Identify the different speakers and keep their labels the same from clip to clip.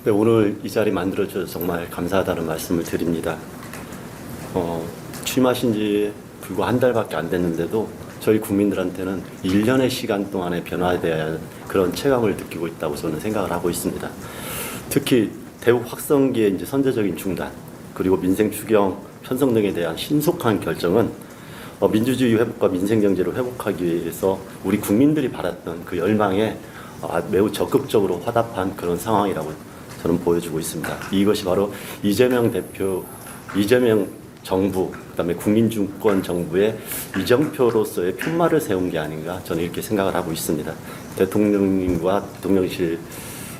Speaker 1: 네, 오늘 이 자리 만들어주셔서 정말 감사하다는 말씀을 드립니다. 취임하신 지 불과 한 달밖에 안 됐는데도 저희 국민들한테는 1년의 시간 동안의 변화에 대한 그런 체감을 느끼고 있다고 저는 생각을 하고 있습니다. 특히 대북 확성기의 이제 선제적인 중단, 그리고 민생 추경 편성 등에 대한 신속한 결정은 민주주의 회복과 민생 경제를 회복하기 위해서 우리 국민들이 바랐던 그 열망에 매우 적극적으로 화답한 그런 상황이라고 저는 보여주고 있습니다. 이것이 바로 이재명 대표, 이재명 정부, 그다음에 국민주권 정부의 이정표로서의 푯말을 세운 게 아닌가 저는 이렇게 생각을 하고 있습니다. 대통령님과 대통령실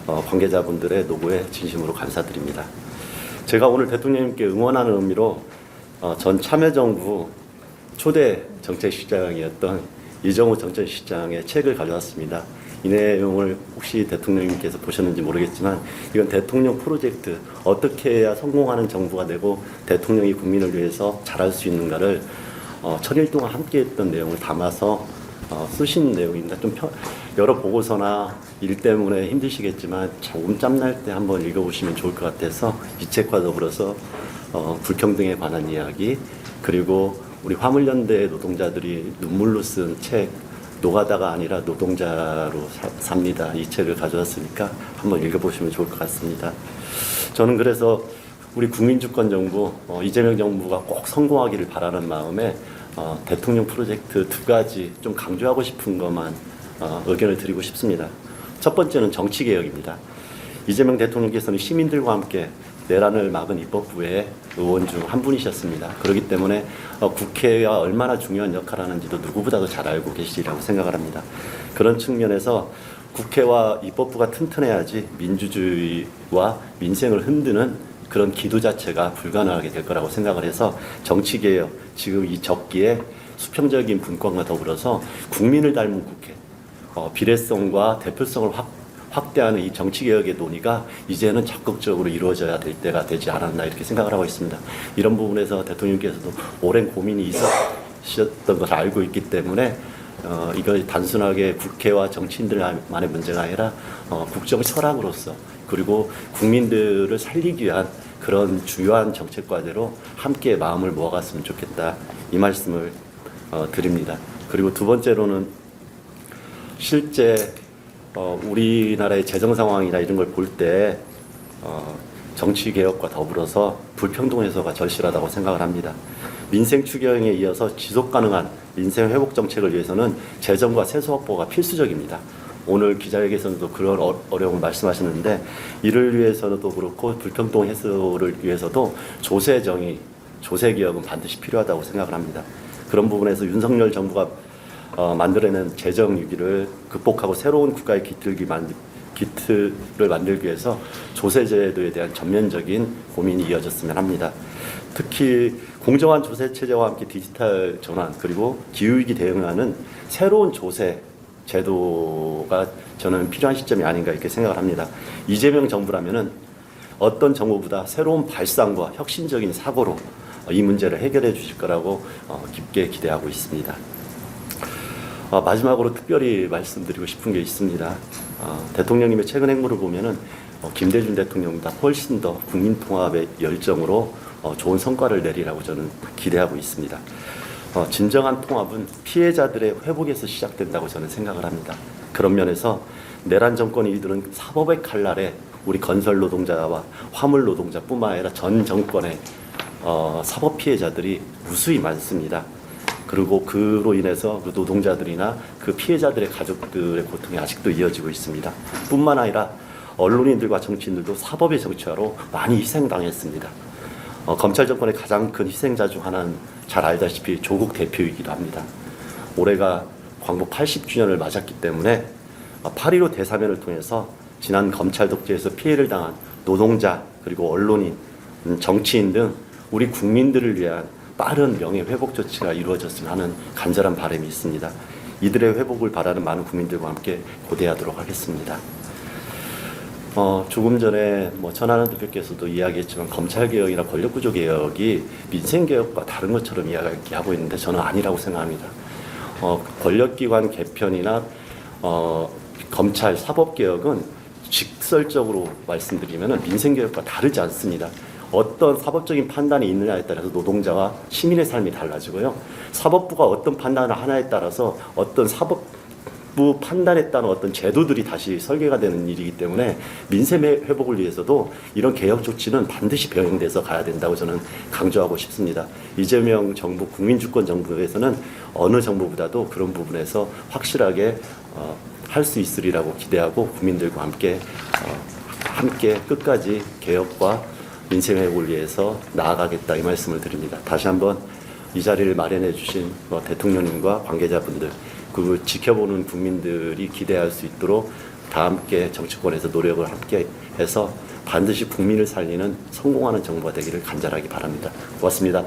Speaker 1: 관계자분들의 노고에 진심으로 감사드립니다. 제가 오늘 대통령님께 응원하는 의미로 전 참여정부 초대 정책실장이었던 이정우 정책실장의 책을 가져왔습니다. 이 내용을 혹시 대통령님께서 보셨는지 모르겠지만 이건 대통령 프로젝트, 어떻게 해야 성공하는 정부가 되고 대통령이 국민을 위해서 잘할 수 있는가를 천일 동안 함께했던 내용을 담아서 쓰신 내용입니다. 좀 여러 보고서나 일 때문에 힘드시겠지만 조금 짬날 때 한번 읽어보시면 좋을 것 같아서 이 책과 더불어서 불평등에 관한 이야기, 그리고 우리 화물연대 노동자들이 눈물로 쓴 책 노가다가 아니라 노동자로 삽니다. 이 책을 가져왔으니까 한번 읽어보시면 좋을 것 같습니다. 저는 그래서 우리 국민주권 정부, 이재명 정부가 꼭 성공하기를 바라는 마음에 대통령 프로젝트 두 가지 좀 강조하고 싶은 것만 의견을 드리고 싶습니다. 첫 번째는 정치개혁입니다. 이재명 대통령께서는 시민들과 함께 내란을 막은 입법부의 의원 중 한 분이셨습니다. 그렇기 때문에 국회가 얼마나 중요한 역할을 하는지도 누구보다도 잘 알고 계시리라고 생각을 합니다. 그런 측면에서 국회와 입법부가 튼튼해야지 민주주의와 민생을 흔드는 그런 기도 자체가 불가능하게 될 거라고 생각을 해서 정치개혁, 지금 이 적기에 수평적인 분권과 더불어서 국민을 닮은 국회, 비례성과 대표성을 확대하는 이 정치개혁의 논의가 이제는 적극적으로 이루어져야 될 때가 되지 않았나 이렇게 생각을 하고 있습니다. 이런 부분에서 대통령께서도 오랜 고민이 있으셨던 것을 알고 있기 때문에 이걸 단순하게 국회와 정치인들만의 문제가 아니라 국정 철학으로서 그리고 국민들을 살리기 위한 그런 주요한 정책 과제로 함께 마음을 모아갔으면 좋겠다, 이 말씀을 드립니다. 그리고 두 번째로는 실제 우리나라의 재정 상황이나 이런 걸 볼 때 정치 개혁과 더불어서 불평등 해소가 절실하다고 생각을 합니다. 민생 추경에 이어서 지속 가능한 민생 회복 정책을 위해서는 재정과 세수 확보가 필수적입니다. 오늘 기자회견에서도 그런 어려움을 말씀하셨는데 이를 위해서도 그렇고 불평등 해소를 위해서도 조세 정의, 조세 개혁은 반드시 필요하다고 생각을 합니다. 그런 부분에서 윤석열 정부가 만들어낸 재정 위기를 극복하고 새로운 국가의 기틀을 만들기 위해서 조세제도에 대한 전면적인 고민이 이어졌으면 합니다. 특히 공정한 조세 체제와 함께 디지털 전환, 그리고 기후위기 대응하는 새로운 조세 제도가 저는 필요한 시점이 아닌가 이렇게 생각을 합니다. 이재명 정부라면은 어떤 정부보다 새로운 발상과 혁신적인 사고로 이 문제를 해결해 주실 거라고 깊게 기대하고 있습니다. 마지막으로 특별히 말씀드리고 싶은 게 있습니다. 대통령님의 최근 행보를 보면은 김대중 대통령보다 훨씬 더 국민 통합의 열정으로 좋은 성과를 내리라고 저는 기대하고 있습니다. 진정한 통합은 피해자들의 회복에서 시작된다고 저는 생각을 합니다. 그런 면에서 내란 정권이 이르는 사법의 칼날에 우리 건설 노동자와 화물 노동자뿐만 아니라 전 정권의 사법 피해자들이 무수히 많습니다. 그리고 그로 인해서 그 노동자들이나 그 피해자들의 가족들의 고통이 아직도 이어지고 있습니다. 뿐만 아니라 언론인들과 정치인들도 사법의 정치화로 많이 희생당했습니다. 검찰 정권의 가장 큰 희생자 중 하나는 잘 알다시피 조국 대표이기도 합니다. 올해가 광복 80주년을 맞았기 때문에 8.15 대사면을 통해서 지난 검찰 독재에서 피해를 당한 노동자, 그리고 언론인, 정치인 등 우리 국민들을 위한 빠른 명예회복 조치가 이루어졌으면 하는 간절한 바람이 있습니다. 이들의 회복을 바라는 많은 국민들과 함께 고대하도록 하겠습니다. 조금 전에 천하람 대표께서도 이야기했지만 검찰개혁이나 권력구조개혁이 민생개혁과 다른 것처럼 이야기하고 있는데 저는 아니라고 생각합니다. 권력기관 개편이나 검찰 사법개혁은 직설적으로 말씀드리면 민생개혁과 다르지 않습니다. 어떤 사법적인 판단이 있느냐에 따라서 노동자와 시민의 삶이 달라지고요. 사법부가 어떤 판단을 하냐에 따라서 어떤 사법부 판단에 따른 어떤 제도들이 다시 설계가 되는 일이기 때문에 민생 회복을 위해서도 이런 개혁 조치는 반드시 병행돼서 가야 된다고 저는 강조하고 싶습니다. 이재명 정부, 국민주권 정부에서는 어느 정부보다도 그런 부분에서 확실하게 할 수 있으리라고 기대하고 국민들과 함께 끝까지 개혁과 민생 회복을 위해서 나아가겠다 이 말씀을 드립니다. 다시 한번 이 자리를 마련해 주신 대통령님과 관계자분들, 그 지켜보는 국민들이 기대할 수 있도록 다 함께 정치권에서 노력을 함께 해서 반드시 국민을 살리는 성공하는 정부가 되기를 간절하게 바랍니다. 고맙습니다.